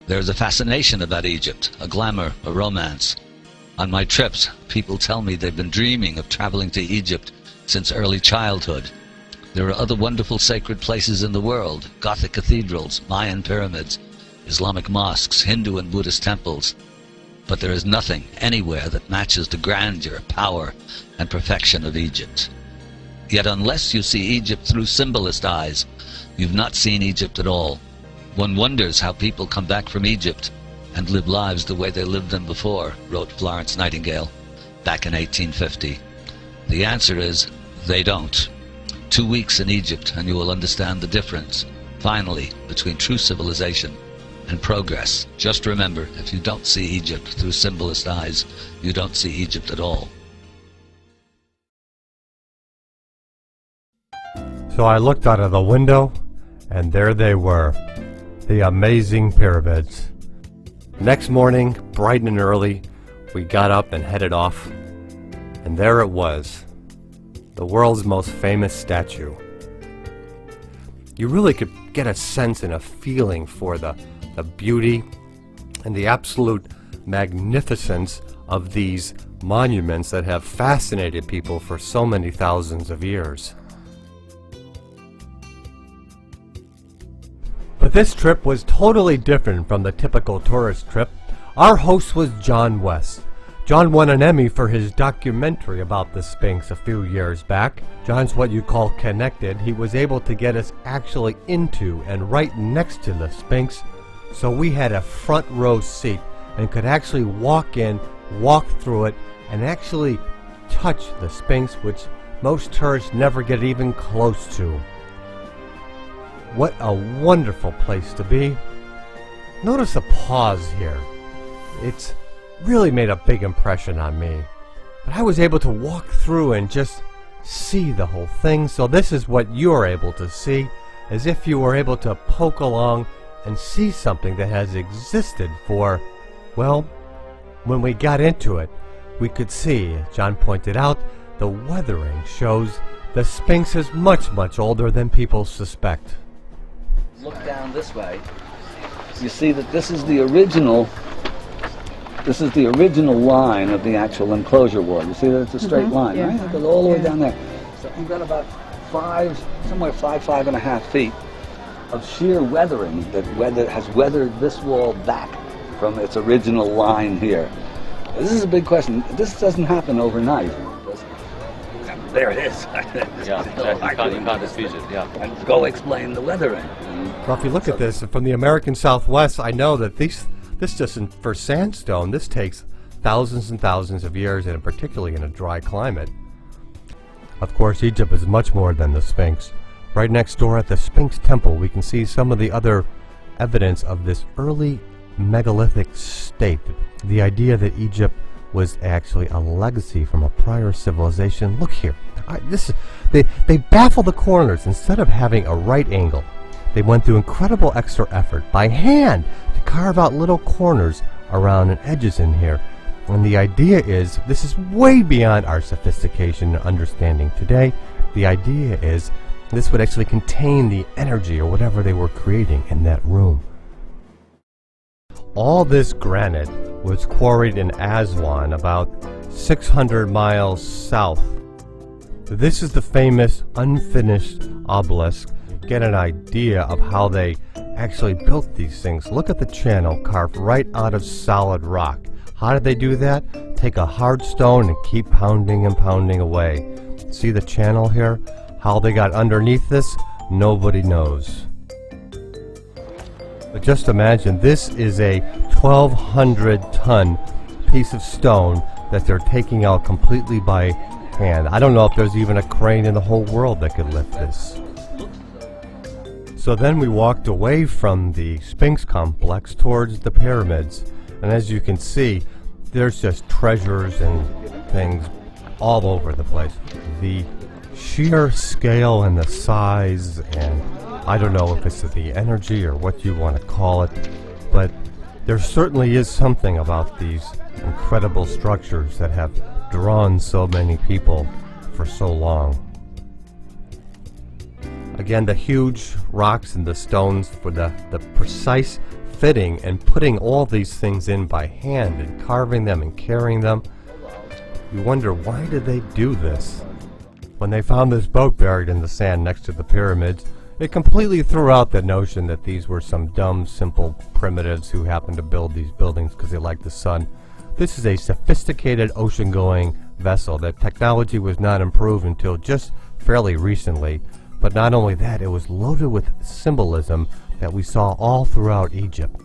There's a fascination about Egypt, a glamour, a romance. On my trips, people tell me they've been dreaming of traveling to Egypt since early childhood. There are other wonderful sacred places in the world, Gothic cathedrals, Mayan pyramids, Islamic mosques, Hindu and Buddhist temples. But there is nothing anywhere that matches the grandeur, power, and perfection of Egypt. Yet unless you see Egypt through symbolist eyes, you've not seen Egypt at all. One wonders how people come back from Egypt and live lives the way they lived them before, wrote Florence Nightingale back in 1850. The answer is, they don't. 2 weeks in Egypt and you will understand the difference, finally, between true civilization and progress. Just remember, if you don't see Egypt through symbolist eyes, you don't see Egypt at all. So I looked out of the window, and there they were, the amazing pyramids. Next morning, bright and early, we got up and headed off, and there it was, the world's most famous statue. You really could get a sense and a feeling for the beauty and the absolute magnificence of these monuments that have fascinated people for so many thousands of years. But this trip was totally different from the typical tourist trip. Our host was John West. John won an Emmy for his documentary about the Sphinx a few years back. John's what you call connected. He was able to get us actually into and right next to the Sphinx, so we had a front row seat and could actually walk in, walk through it, and actually touch the Sphinx, which most tourists never get even close to. What a wonderful place to be. Notice a pause here. It's really made a big impression on me. But I was able to walk through and just see the whole thing, so this is what you're able to see, as if you were able to poke along and see something that has existed for, well, when we got into it, we could see, as John pointed out, the weathering shows the Sphinx is much, much older than people suspect. Look down this way. You see that this is the original line of the actual enclosure wall. You see that it's a straight line, right? It goes all the way down there. So you've got about 5.5 feet of sheer weathering that has weathered this wall back from its original line here. This is a big question. This doesn't happen overnight. There it is. Yeah, exactly. You can't dispute it. Yeah. And go explain the weathering. Well, if you look at this from the American Southwest, I know that this just for sandstone, this takes thousands and thousands of years, and particularly in a dry climate. Of course, Egypt is much more than the Sphinx. Right next door at the Sphinx Temple, we can see some of the other evidence of this early megalithic state. The idea that Egypt was actually a legacy from a prior civilization. Look here. They baffle the corners. Instead of having a right angle, they went through incredible extra effort by hand to carve out little corners around and edges in here. And the idea is, this is way beyond our sophistication and understanding today. The idea is this would actually contain the energy or whatever they were creating in that room. All this granite was quarried in Aswan, about 600 miles south. This is the famous unfinished obelisk. Get an idea of how they actually built these things. Look at the channel carved right out of solid rock. How did they do that? Take a hard stone and keep pounding and pounding away. See the channel here? How they got underneath this? Nobody knows. But just imagine, this is a 1,200-ton piece of stone that they're taking out completely by hand. I don't know if there's even a crane in the whole world that could lift this. So then we walked away from the Sphinx complex towards the pyramids. And as you can see, there's just treasures and things all over the place. The sheer scale and the size, and I don't know if it's the energy or what you want to call it, but there certainly is something about these incredible structures that have drawn so many people for so long. Again, the huge rocks and the stones for the precise fitting and putting all these things in by hand and carving them and carrying them. You wonder, why did they do this? When they found this boat buried in the sand next to the pyramids, it completely threw out the notion that these were some dumb, simple primitives who happened to build these buildings because they liked the sun. This is a sophisticated ocean-going vessel. That technology was not improved until just fairly recently. But not only that, it was loaded with symbolism that we saw all throughout Egypt.